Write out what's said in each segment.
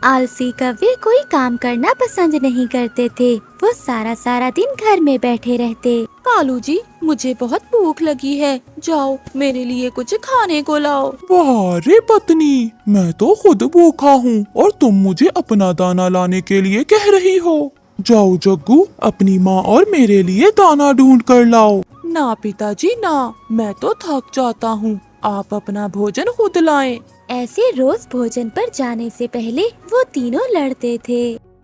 आलसी कौवे कोई काम करना पसंद नहीं करते थे। वो सारा सारा दिन घर में बैठे रहते। कालू जी, मुझे बहुत भूख लगी है, जाओ मेरे लिए कुछ खाने को लाओ। वाह रे पत्नी, मैं तो खुद भूखा हूँ और तुम मुझे अपना दाना लाने के लिए कह रही हो। जाओ जग्गू, अपनी माँ और मेरे लिए दाना ढूंढ कर लाओ। ना पिताजी ना, मैं तो थक जाता हूँ, आप अपना भोजन खुद लाएं। ऐसे रोज भोजन पर जाने से पहले वो तीनों लड़ते थे।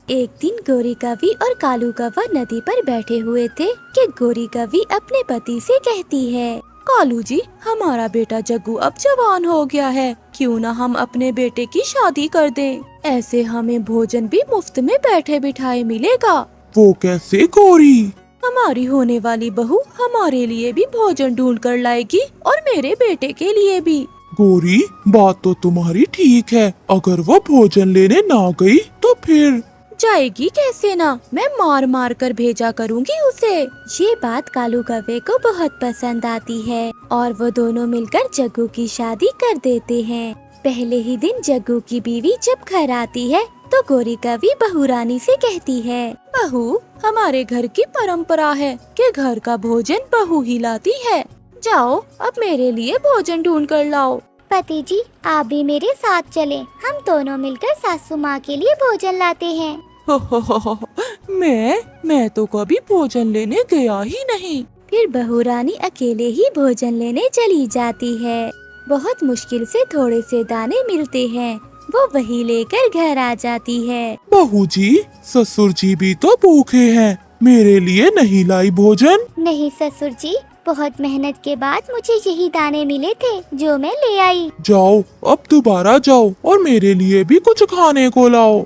एक दिन गोरी कौवी और कालू कौवा नदी पर बैठे हुए थे कि गोरी कौवी अपने पति से कहती है, कालू जी, हमारा बेटा जग्गू अब जवान हो गया है, क्यों ना हम अपने बेटे की शादी कर दें। ऐसे हमें भोजन भी मुफ्त में बैठे बिठाए मिलेगा। वो कैसे गोरी? हमारी होने वाली बहू हमारे लिए भी भोजन ढूंढ कर लाएगी और मेरे बेटे के लिए भी। गोरी, बात तो तुम्हारी ठीक है, अगर वो भोजन लेने ना गई तो फिर? जाएगी कैसे ना, मैं मार मार कर भेजा करूँगी उसे। ये बात कालू कौवे को बहुत पसंद आती है और वो दोनों मिलकर जग्गू की शादी कर देते हैं। पहले ही दिन जग्गू की बीवी जब घर आती है तो गोरी कौवी बहू रानी से कहती है, बहू, हमारे घर की परंपरा है कि घर का भोजन बहू ही लाती है। जाओ अब मेरे लिए भोजन ढूंढ कर लाओ। पति जी, आप भी मेरे साथ चलें, हम दोनों मिलकर सासू माँ के लिए भोजन लाते हैं। मैं तो कभी भोजन लेने गया ही नहीं। फिर बहू रानी अकेले ही भोजन लेने चली जाती है। बहुत मुश्किल से थोड़े से दाने मिलते हैं, वो वही लेकर घर आ जाती है। बहू जी, ससुर जी भी तो भूखे हैं, मेरे लिए नहीं लाई भोजन? नहीं ससुर जी, बहुत मेहनत के बाद मुझे यही दाने मिले थे जो मैं ले आई। जाओ, अब दोबारा जाओ और मेरे लिए भी कुछ खाने को लाओ।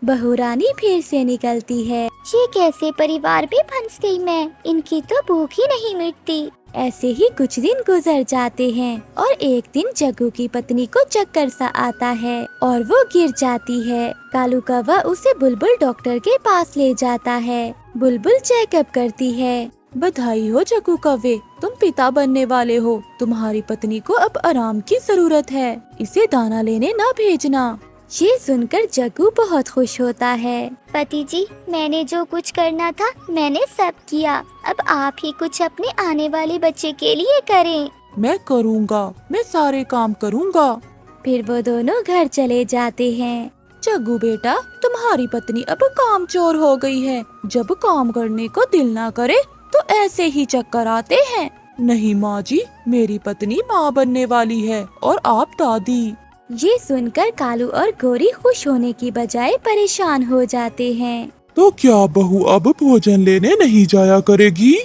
बहू रानी फिर से निकलती है। ये कैसे परिवार में फंस गई मैं, इनकी तो भूख ही नहीं मिटती। ऐसे ही कुछ दिन गुजर जाते हैं और एक दिन जग्गू की पत्नी को चक्कर सा आता है और वो गिर जाती है। कालू कौवा उसे बुलबुल डॉक्टर के पास ले जाता है। बुलबुल चेकअप करती है। बधाई हो जग्गू कौवे, तुम पिता बनने वाले हो। तुम्हारी पत्नी को अब आराम की जरूरत है, इसे दाना लेने ना भेजना। ये सुनकर जग्गू बहुत खुश होता है। पति जी, मैंने जो कुछ करना था मैंने सब किया, अब आप ही कुछ अपने आने वाले बच्चे के लिए करें। मैं करूँगा, मैं सारे काम करूँगा। फिर वो दोनों घर चले जाते हैं। जग्गू बेटा, तुम्हारी पत्नी अब कामचोर हो गई है। जब काम करने को दिल ना करे तो ऐसे ही चक्कर आते हैं। नहीं माँ जी, मेरी पत्नी माँ बनने वाली है और आप दादी। ये सुनकर कालू और गोरी खुश होने की बजाय परेशान हो जाते हैं। तो क्या बहू अब भोजन लेने नहीं जाया करेगी?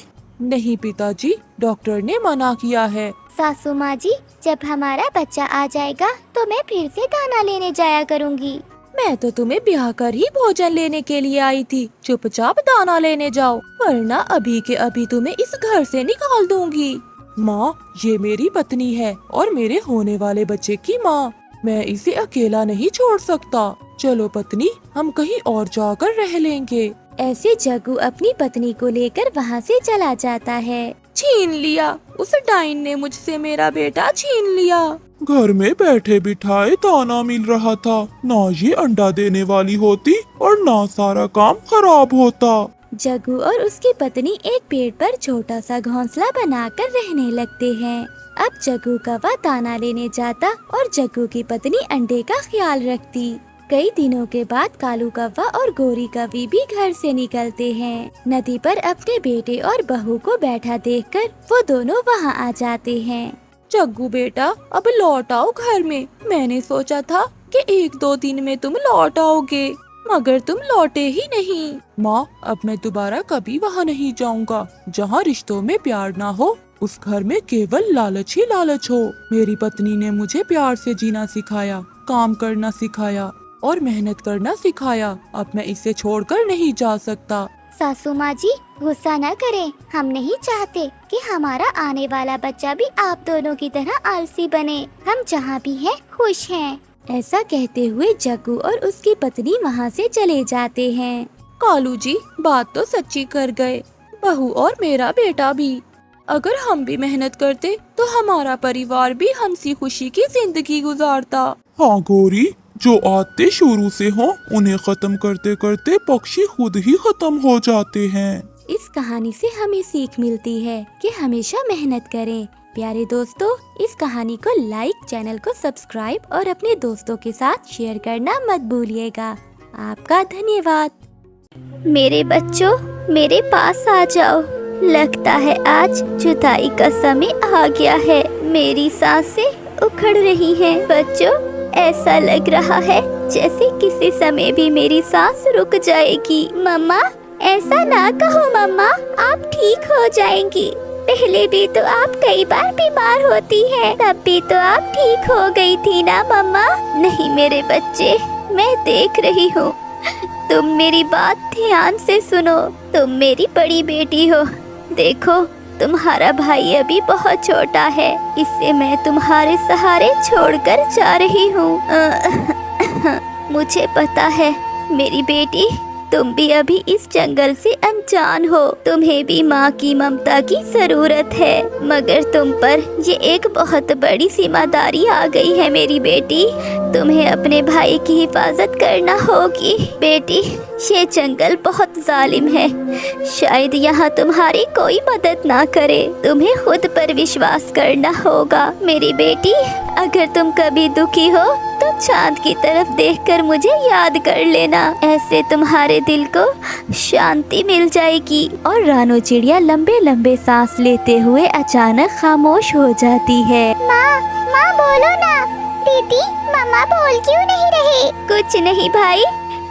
नहीं पिताजी, डॉक्टर ने मना किया है। सासू माँ जी, जब हमारा बच्चा आ जाएगा तो मैं फिर से दाना लेने जाया करूँगी। मैं तो तुम्हें ब्याह कर ही भोजन लेने के लिए आई थी, चुपचाप दाना लेने जाओ, वरना अभी के अभी तुम्हें इस घर से निकाल दूंगी। माँ, ये मेरी पत्नी है और मेरे होने वाले बच्चे की माँ, मैं इसे अकेला नहीं छोड़ सकता। चलो पत्नी, हम कहीं और जाकर रह लेंगे। ऐसे जग्गू अपनी पत्नी को लेकर वहाँ से चला जाता है। छीन लिया, उस डाइन ने मुझसे मेरा बेटा छीन लिया। घर में बैठे बिठाए दाना मिल रहा था, ना ये अंडा देने वाली होती और ना सारा काम खराब होता। जग्गू और उसकी पत्नी एक पेड़ पर छोटा सा घोंसला बनाकर रहने लगते हैं। अब जग्गू कौवा दाना लेने जाता और जग्गू की पत्नी अंडे का ख्याल रखती। कई दिनों के बाद कालू कौवा और गोरी कौवी भी घर से निकलते हैं। नदी पर अपने बेटे और बहू को बैठा देखकर वो दोनों वहाँ आ जाते हैं। जग्गू बेटा, अब लौट आओ घर में। मैंने सोचा था कि 1-2 दिन में तुम लौट आओगे, मगर तुम लौटे ही नहीं। माँ, अब मैं दोबारा कभी वहाँ नहीं जाऊँगा जहाँ रिश्तों में प्यार ना हो। उस घर में केवल लालच ही लालच हो। मेरी पत्नी ने मुझे प्यार से जीना सिखाया, काम करना सिखाया और मेहनत करना सिखाया। अब मैं इसे छोड़कर नहीं जा सकता। सासू माँ जी, गुस्सा न करें, हम नहीं चाहते कि हमारा आने वाला बच्चा भी आप दोनों की तरह आलसी बने। हम जहाँ भी हैं खुश हैं। ऐसा कहते हुए जग्गू और उसकी पत्नी वहाँ से चले जाते हैं। कालू जी, बात तो सच्ची कर गए, बहू और मेरा बेटा भी। अगर हम भी मेहनत करते तो हमारा परिवार भी हंसी खुशी की जिंदगी गुजारता। हाँ गोरी, जो आते शुरू से हों उन्हें खत्म करते करते पक्षी खुद ही खत्म हो जाते हैं। इस कहानी से हमें सीख मिलती है कि हमेशा मेहनत करें। प्यारे दोस्तों, इस कहानी को लाइक, चैनल को सब्सक्राइब और अपने दोस्तों के साथ शेयर करना मत भूलिएगा। आपका धन्यवाद। मेरे बच्चों, मेरे पास आ जाओ। लगता है आज जुदाई का समय आ गया है। मेरी सांसें उखड़ रही हैं। बच्चों, ऐसा लग रहा है जैसे किसी समय भी मेरी सांस रुक जाएगी। मम्मा, ऐसा ना कहो मम्मा, आप ठीक हो जाएंगी। पहले भी तो आप कई बार बीमार होती हैं, तब भी तो आप ठीक हो गई थी ना मम्मा। नहीं मेरे बच्चे, मैं देख रही हूँ। तुम मेरी बात ध्यान से सुनो। तुम मेरी बड़ी बेटी हो। देखो, तुम्हारा भाई अभी बहुत छोटा है, इसे मैं तुम्हारे सहारे छोड़कर जा रही हूँ। मुझे पता है मेरी बेटी, तुम भी अभी इस जंगल से अनजान हो। तुम्हें भी माँ की ममता की जरूरत है, मगर तुम पर ये एक बहुत बड़ी जिम्मेदारी आ गई है मेरी बेटी। तुम्हें अपने भाई की हिफाजत करना होगी। बेटी, ये जंगल बहुत जालिम है। शायद यहाँ तुम्हारी कोई मदद ना करे। तुम्हें खुद पर विश्वास करना होगा मेरी बेटी। अगर तुम कभी दुखी हो तो चांद की तरफ देखकर मुझे याद कर लेना। ऐसे तुम्हारे दिल को शांति मिल जाएगी। और रानो चिड़िया लंबे लंबे सांस लेते हुए अचानक खामोश हो जाती है। माँ, माँ बोलो ना। दीदी, मम्मा बोल क्यों नहीं रहे? कुछ नहीं भाई,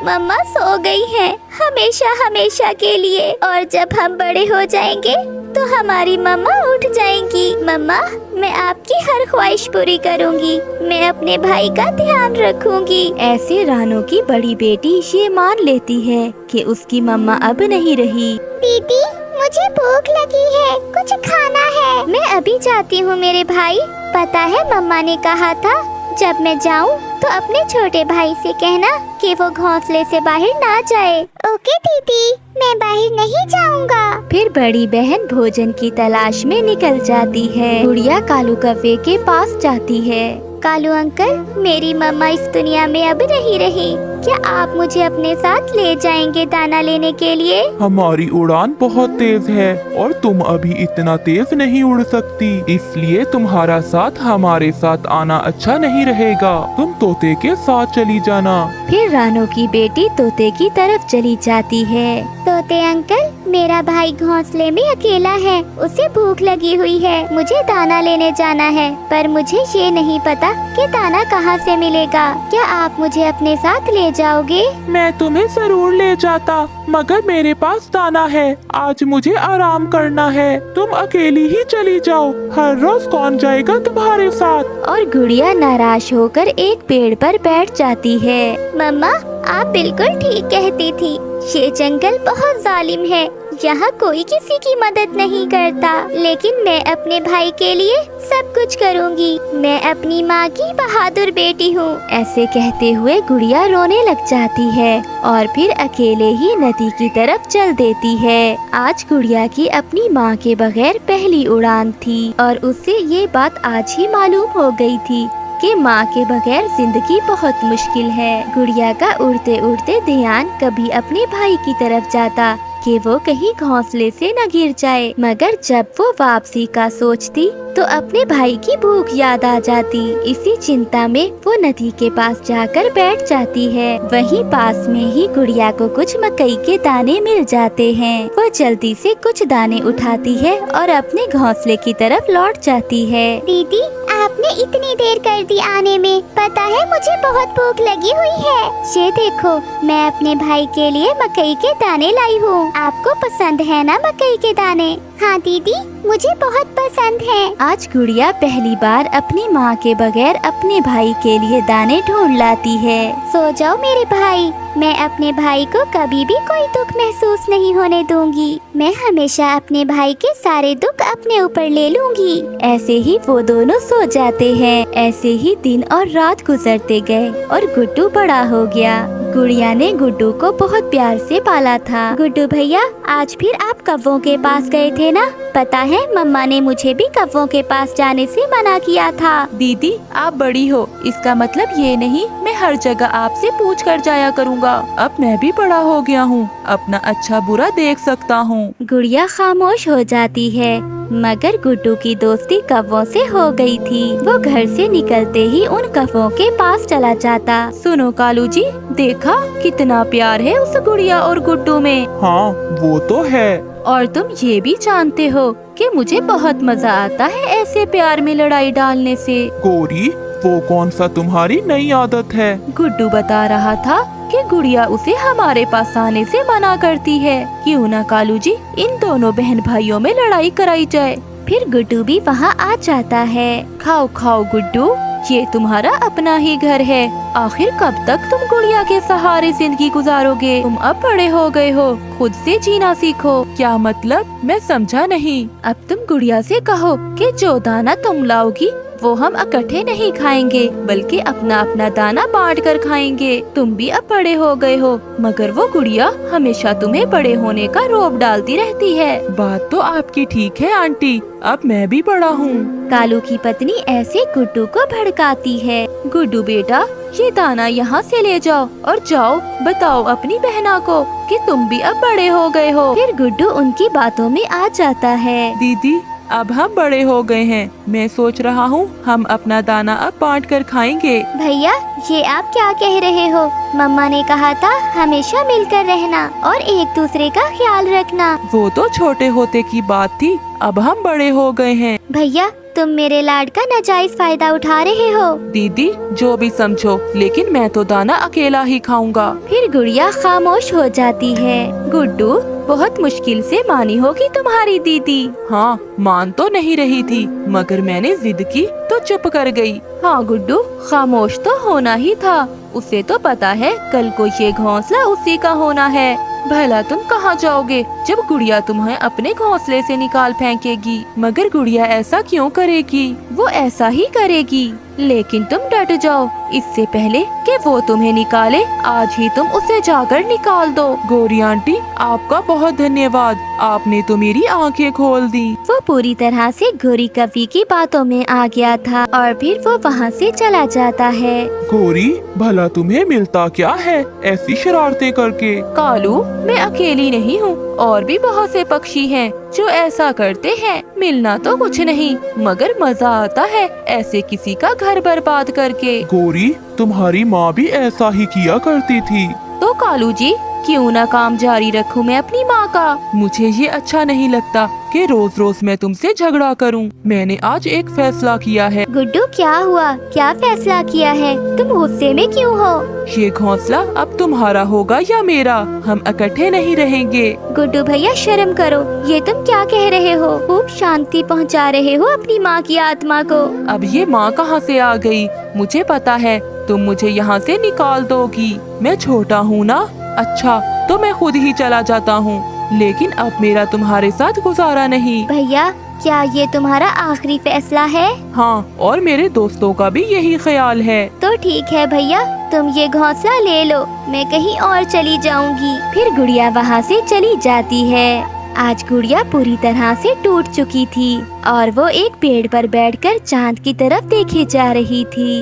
मम्मा सो गई हैं, हमेशा हमेशा के लिए। और जब हम बड़े हो जाएंगे तो हमारी मम्मा उठ जाएंगी। मम्मा, मैं आपकी हर ख्वाहिश पूरी करूंगी। मैं अपने भाई का ध्यान रखूंगी। ऐसे रानो की बड़ी बेटी ये मान लेती है कि उसकी मम्मा अब नहीं रही। दीदी, मुझे भूख लगी है, कुछ खाना है। मैं अभी जाती हूँ मेरे भाई। पता है मम्मा ने कहा था जब मैं जाऊँ तो अपने छोटे भाई से कहना कि वो घोंसले से बाहर ना जाए। ओके दीदी, मैं बाहर नहीं जाऊँगा। फिर बड़ी बहन भोजन की तलाश में निकल जाती है। गुड़िया कालू कौवे के पास जाती है। कालू अंकल, मेरी मम्मा इस दुनिया में अब नहीं रही। क्या आप मुझे अपने साथ ले जाएंगे दाना लेने के लिए? हमारी उड़ान बहुत तेज है और तुम अभी इतना तेज नहीं उड़ सकती, इसलिए तुम्हारा साथ हमारे साथ आना अच्छा नहीं रहेगा। तुम तोते के साथ चली जाना। फिर रानो की बेटी तोते की तरफ चली जाती है। तोते अंकल, मेरा भाई घोंसले में अकेला है, उसे भूख लगी हुई है। मुझे दाना लेने जाना है, पर मुझे ये नहीं पता कि दाना कहाँ से मिलेगा। क्या आप मुझे अपने साथ ले जाओगे? मैं तुम्हें जरूर ले जाता, मगर मेरे पास दाना है। आज मुझे आराम करना है। तुम अकेली ही चली जाओ। हर रोज कौन जाएगा तुम्हारे साथ? और गुड़िया नाराज होकर एक पेड़ पर बैठ जाती है। मम्मा, आप बिल्कुल ठीक कहती थी। ये जंगल बहुत जालिम है, यहाँ कोई किसी की मदद नहीं करता। लेकिन मैं अपने भाई के लिए सब कुछ करूँगी। मैं अपनी माँ की बहादुर बेटी हूँ। ऐसे कहते हुए गुड़िया रोने लग जाती है और फिर अकेले ही नदी की तरफ चल देती है। आज गुड़िया की अपनी माँ के बगैर पहली उड़ान थी और उसे ये बात आज ही मालूम हो गई थी कि माँ के बगैर जिंदगी बहुत मुश्किल है। गुड़िया का उड़ते उड़ते ध्यान कभी अपने भाई की तरफ जाता कि वो कहीं घोंसले से न गिर जाए, मगर जब वो वापसी का सोचती तो अपने भाई की भूख याद आ जाती। इसी चिंता में वो नदी के पास जाकर बैठ जाती है। वहीं पास में ही गुड़िया को कुछ मकई के दाने मिल जाते हैं। वो जल्दी से कुछ दाने उठाती है और अपने घोंसले की तरफ लौट जाती है। दीदी, आपने इतनी देर कर दी आने में। पता है मुझे बहुत भूख लगी हुई है। ये देखो, मैं अपने भाई के लिए मकई के दाने लाई हूँ। आपको पसंद है ना मकई के दाने? हाँ दीदी, मुझे बहुत पसंद है। आज गुड़िया पहली बार अपनी माँ के बगैर अपने भाई के लिए दाने ढूंढ लाती है। सो जाओ मेरे भाई, मैं अपने भाई को कभी भी कोई दुख महसूस नहीं होने दूंगी। मैं हमेशा अपने भाई के सारे दुख अपने ऊपर ले लूंगी। ऐसे ही वो दोनों सो जाते हैं। ऐसे ही दिन और रात गुजरते गए और गुड्डू बड़ा हो गया। गुड़िया ने गुड्डू को बहुत प्यार से पाला था। गुड्डू भैया, आज फिर आप कौवों के पास गए थे ना? पता है मम्मा ने मुझे भी कौवों के पास जाने से मना किया था। दीदी, आप बड़ी हो, इसका मतलब ये नहीं मैं हर जगह आपसे पूछ कर जाया करूँगा। अब मैं भी बड़ा हो गया हूँ, अपना अच्छा बुरा देख सकता हूँ। गुड़िया खामोश हो जाती है, मगर गुड्डू की दोस्ती कौवों से हो गई थी। वो घर से निकलते ही उन कौवों के पास चला जाता। सुनो कालू जी, देखा कितना प्यार है उस गुड़िया और गुड्डू में। हाँ, वो तो है। और तुम ये भी जानते हो कि मुझे बहुत मजा आता है ऐसे प्यार में लड़ाई डालने से। गौरी, वो कौन सा तुम्हारी नई आदत है? गुड्डू बता रहा था कि गुड़िया उसे हमारे पास आने से मना करती है। क्यों ना कालू जी, इन दोनों बहन भाइयों में लड़ाई कराई जाए। फिर गुड्डू भी वहाँ आ जाता है। खाओ खाओ गुड्डू, ये तुम्हारा अपना ही घर है। आखिर कब तक तुम गुड़िया के सहारे जिंदगी गुजारोगे? तुम अब बड़े हो गए हो, खुद से जीना सीखो। क्या मतलब? मैं समझा नहीं। अब तुम गुड़िया से कहो कि जो दाना तुम लाओगी वो हम इकट्ठे नहीं खाएंगे, बल्कि अपना अपना दाना बांट कर खाएंगे। तुम भी अब बड़े हो गए हो, मगर वो गुड़िया हमेशा तुम्हें बड़े होने का रौब डालती रहती है। बात तो आपकी ठीक है आंटी, अब मैं भी बड़ा हूँ। कालू की पत्नी ऐसे गुड्डू को भड़काती है। गुड्डू बेटा, ये दाना यहाँ से ले जाओ और जाओ बताओ अपनी बहना को कि तुम भी अब बड़े हो गए हो। फिर गुड्डू उनकी बातों में आ जाता है। दीदी, अब हम बड़े हो गए हैं, मैं सोच रहा हूँ हम अपना दाना अब बांट कर खाएंगे। भैया, ये आप क्या कह रहे हो? मम्मा ने कहा था हमेशा मिलकर रहना और एक दूसरे का ख्याल रखना। वो तो छोटे होते की बात थी, अब हम बड़े हो गए हैं। भैया, तुम मेरे लाड का नाजायज फायदा उठा रहे हो। दीदी, जो भी समझो, लेकिन मैं तो दाना अकेला ही खाऊंगा। फिर गुड़िया खामोश हो जाती है। गुड्डू, बहुत मुश्किल से मानी होगी तुम्हारी दीदी। हाँ, मान तो नहीं रही थी, मगर मैंने जिद की तो चुप कर गई। हाँ गुड्डू, खामोश तो होना ही था। उसे तो पता है कल को ये घोंसला उसी का होना है। भला तुम कहाँ जाओगे जब गुड़िया तुम्हें अपने घोंसले से निकाल फेंकेगी? मगर गुड़िया ऐसा क्यों करेगी? वो ऐसा ही करेगी, लेकिन तुम डट जाओ। इससे पहले कि वो तुम्हें निकाले, आज ही तुम उसे जाकर निकाल दो। गौरी आंटी, आपका बहुत धन्यवाद, आपने तो मेरी आंखें खोल दी। वो पूरी तरह से गौरी कवि की बातों में आ गया था और फिर वो वहाँ से चला जाता है। गौरी, भला तुम्हें मिलता क्या है ऐसी शरारतें करके? कालू, मैं अकेली नहीं हूँ, और भी बहुत से पक्षी हैं जो ऐसा करते हैं। मिलना तो कुछ नहीं, मगर मजा आता है ऐसे किसी का घर बर्बाद करके। गौरी, तुम्हारी माँ भी ऐसा ही किया करती थी। तो कालू जी, क्यों ना काम जारी रखूं मैं अपनी माँ का? मुझे ये अच्छा नहीं लगता कि रोज रोज मैं तुमसे झगड़ा करूं। मैंने आज एक फैसला किया है। गुड्डू, क्या हुआ? क्या फैसला किया है? तुम गुस्से में क्यों हो? ये घोंसला अब तुम्हारा होगा या मेरा? हम इकट्ठे नहीं रहेंगे। गुड्डू भैया, शर्म करो, ये तुम क्या कह रहे हो? खूब शांति पहुंचा रहे हो अपनी माँ की आत्मा को। अब ये माँ कहाँ से आ गई? मुझे पता है तुम मुझे यहाँ से निकाल दोगी। मैं छोटा हूँ ना। अच्छा, तो मैं खुद ही चला जाता हूँ, लेकिन अब मेरा तुम्हारे साथ गुजारा नहीं। भैया, क्या ये तुम्हारा आखिरी फैसला है? हाँ, और मेरे दोस्तों का भी यही ख्याल है। तो ठीक है भैया, तुम ये घोंसला ले लो, मैं कहीं और चली जाऊंगी। फिर गुड़िया वहाँ से चली जाती है। आज गुड़िया पूरी तरह से टूट चुकी थी और वो एक पेड़ पर बैठकर चांद की तरफ देखे जा रही थी।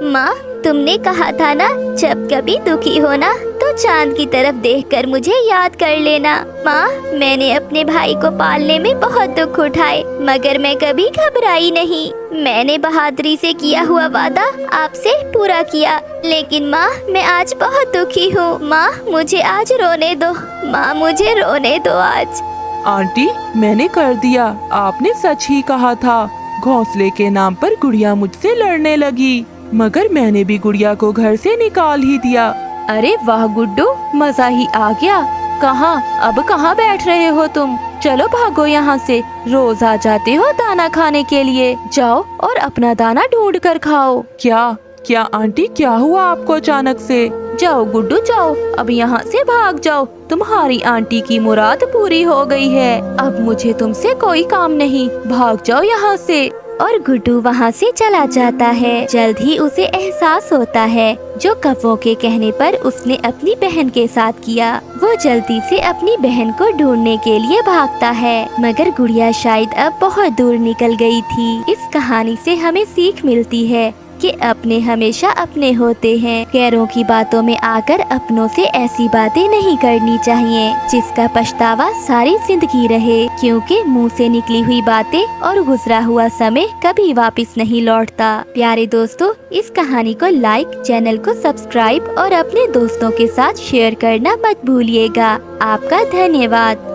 माँ, तुमने कहा था ना, जब कभी दुखी हो ना तो चांद की तरफ देखकर मुझे याद कर लेना। माँ, मैंने अपने भाई को पालने में बहुत दुख उठाए, मगर मैं कभी घबराई नहीं। मैंने बहादुरी से किया हुआ वादा आपसे पूरा किया, लेकिन माँ, मैं आज बहुत दुखी हूँ। माँ, मुझे आज रोने दो। माँ, मुझे रोने दो आज। आंटी, मैंने कर दिया, आपने सच ही कहा था। घोंसले के नाम पर गुड़िया मुझसे लड़ने लगी, मगर मैंने भी गुड़िया को घर से निकाल ही दिया। अरे वाह गुड्डू, मजा ही आ गया। अब कहाँ बैठ रहे हो तुम? चलो भागो यहाँ से, रोज आ जाते हो दाना खाने के लिए। जाओ और अपना दाना ढूंढ कर खाओ। क्या आंटी, क्या हुआ आपको अचानक से? जाओ गुड्डू, जाओ, अब यहाँ से भाग जाओ। तुम्हारी आंटी की मुराद पूरी हो गई है, अब मुझे तुमसे कोई काम नहीं। भाग जाओ यहाँ से। और गुड्डू वहाँ से चला जाता है। जल्द ही उसे एहसास होता है जो कौवों के कहने पर उसने अपनी बहन के साथ किया। वो जल्दी से अपनी बहन को ढूंढने के लिए भागता है, मगर गुड़िया शायद अब बहुत दूर निकल गई थी। इस कहानी से हमें सीख मिलती है कि अपने हमेशा अपने होते हैं। गैरों की बातों में आकर अपनों से ऐसी बातें नहीं करनी चाहिए जिसका पछतावा सारी जिंदगी रहे, क्योंकि मुंह से निकली हुई बातें और गुजरा हुआ समय कभी वापस नहीं लौटता। प्यारे दोस्तों, इस कहानी को लाइक, चैनल को सब्सक्राइब और अपने दोस्तों के साथ शेयर करना मत भूलिएगा। आपका धन्यवाद।